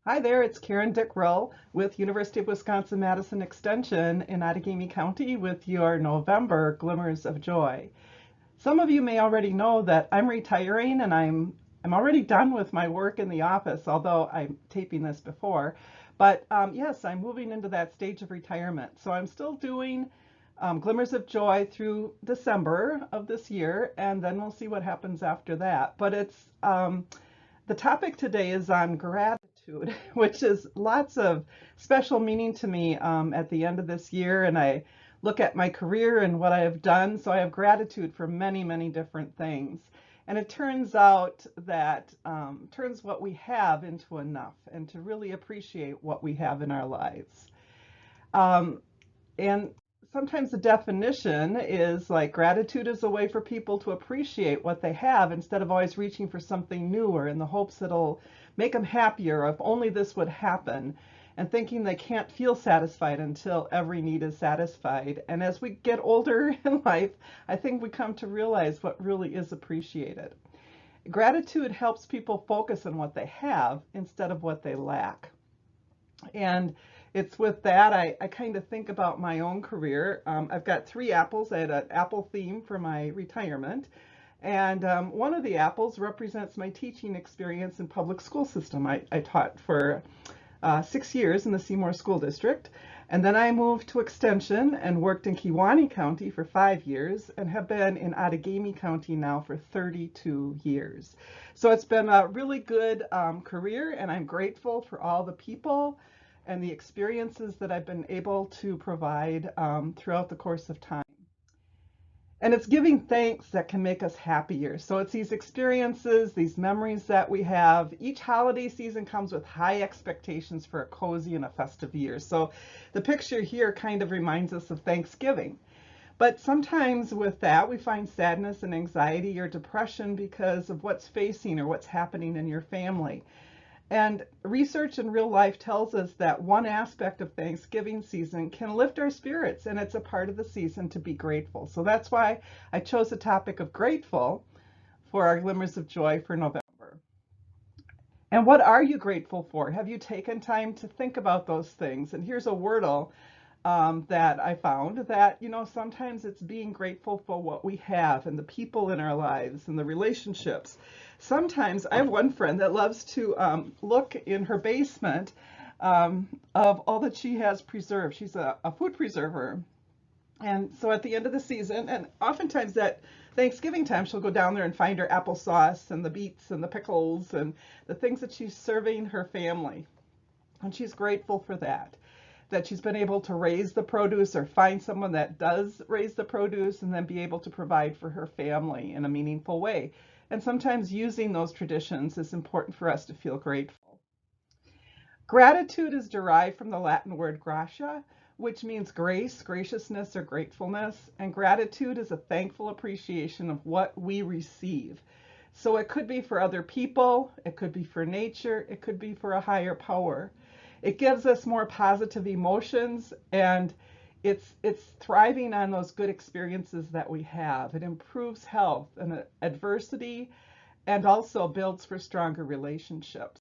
Hi there, it's Karen Dickrell with University of Wisconsin-Madison Extension in Outagamie County with your November Glimmers of Joy. Some of you may already know that I'm retiring and I'm already done with my work in the office, although I'm taping this before. But yes, I'm moving into that stage of retirement. So I'm still doing Glimmers of Joy through December of this year, and then we'll see what happens after that. But the topic today is on gratitude, which is lots of special meaning to me at the end of this year. And I look at my career and what I have done. So I have gratitude for many, many different things. And it turns out that turns what we have into enough and to really appreciate what we have in our lives. Um, and sometimes the definition is like gratitude is a way for people to appreciate what they have instead of always reaching for something newer in the hopes it'll make them happier if only this would happen, and thinking they can't feel satisfied until every need is satisfied. And as we get older in life, I think we come to realize what really is appreciated. Gratitude helps people focus on what they have instead of what they lack. And it's with that I kind of think about my own career. I've got three apples. I had an apple theme for my retirement. And one of the apples represents my teaching experience in public school system. I taught for 6 years in the Seymour School District. And then I moved to Extension and worked in Kewaunee County for 5 years and have been in Outagamie County now for 32 years. So it's been a really good career, and I'm grateful for all the people and the experiences that I've been able to provide throughout the course of time. And it's giving thanks that can make us happier. So it's these experiences, these memories that we have. Each holiday season comes with high expectations for a cozy and a festive year. So the picture here kind of reminds us of Thanksgiving. But sometimes with that, we find sadness and anxiety or depression because of what's facing or what's happening in your family. And research in real life tells us that one aspect of Thanksgiving season can lift our spirits, and it's a part of the season to be grateful. So that's why I chose the topic of grateful for our Glimmers of Joy for November. And what are you grateful for? Have you taken time to think about those things? And here's a wordle that I found that, sometimes it's being grateful for what we have and the people in our lives and the relationships. Sometimes I have one friend that loves to look in her basement of all that she has preserved. She's a food preserver. And so at the end of the season, and oftentimes at Thanksgiving time, she'll go down there and find her applesauce and the beets and the pickles and the things that she's serving her family. And she's grateful for that she's been able to raise the produce or find someone that does raise the produce and then be able to provide for her family in a meaningful way. And sometimes using those traditions is important for us to feel grateful. Gratitude is derived from the Latin word gratia, which means grace, graciousness, or gratefulness. And gratitude is a thankful appreciation of what we receive. So it could be for other people, it could be for nature, it could be for a higher power. It gives us more positive emotions, and it's thriving on those good experiences that we have. It improves health and adversity, and also builds for stronger relationships.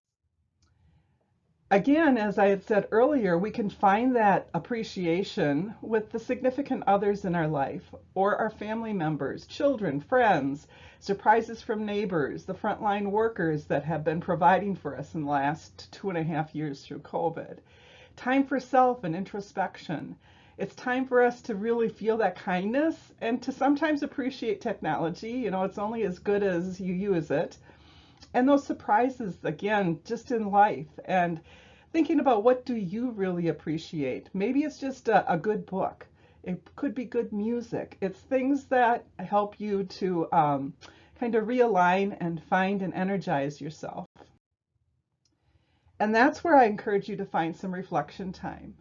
Again, as I had said earlier, we can find that appreciation with the significant others in our life or our family members, children, friends, surprises from neighbors, the frontline workers that have been providing for us in the last 2.5 years through COVID. Time for self and introspection. It's time for us to really feel that kindness and to sometimes appreciate technology. It's only as good as you use it. And those surprises, again, just in life, and thinking about what do you really appreciate. Maybe it's just a good book. It could be good music. It's things that help you to kind of realign and find and energize yourself. And that's where I encourage you to find some reflection time.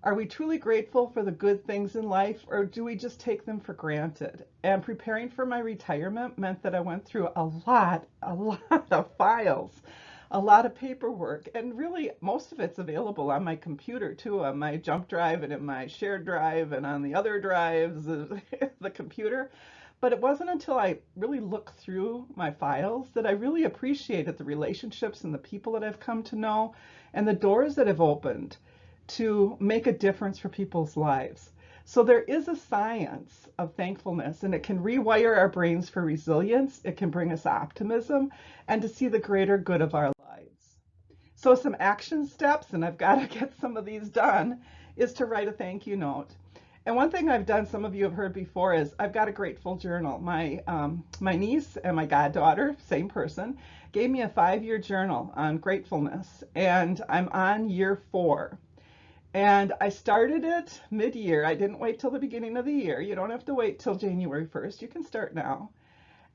Are we truly grateful for the good things in life, or do we just take them for granted? And preparing for my retirement meant that I went through a lot of files, a lot of paperwork, and really most of it's available on my computer too, on my jump drive and in my shared drive and on the other drives of the computer. But it wasn't until I really looked through my files that I really appreciated the relationships and the people that I've come to know and the doors that have opened to make a difference for people's lives. So there is a science of thankfulness, and it can rewire our brains for resilience. It can bring us optimism and to see the greater good of our lives. So some action steps, and I've got to get some of these done, is to write a thank you note. And one thing I've done, some of you have heard before, is I've got a grateful journal. My niece and my goddaughter, same person, gave me a 5-year journal on gratefulness, and I'm on year 4. And I started it mid-year. I didn't wait till the beginning of the year. You don't have to wait till January 1st. You can start now.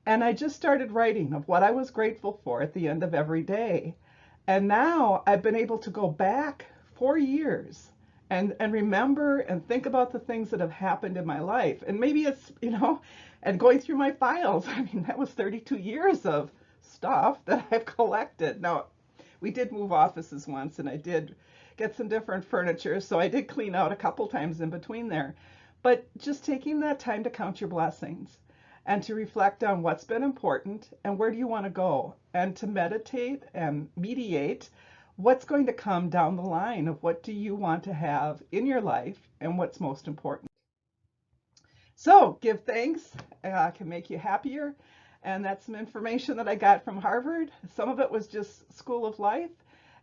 And I just started writing of what I was grateful for at the end of every day. And now I've been able to go back 4 years and remember and think about the things that have happened in my life. And maybe it's, and going through my files. I mean, that was 32 years of stuff that I've collected. Now, we did move offices once, and I did get some different furniture, so I did clean out a couple times in between there. But just taking that time to count your blessings and to reflect on what's been important and where do you want to go, and to meditate and mediate what's going to come down the line of what do you want to have in your life and what's most important. So give thanks can make you happier, and that's some information that I got from Harvard. Some of it was just School of Life,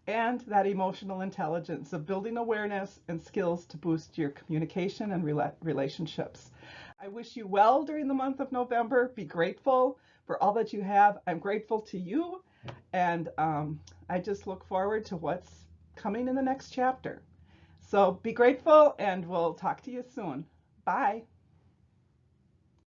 and that emotional intelligence of building awareness and skills to boost your communication and relationships. I wish you well during the month of November. Be grateful for all that you have. I'm grateful to you, and I just look forward to what's coming in the next chapter. So be grateful, and we'll talk to you soon. Bye.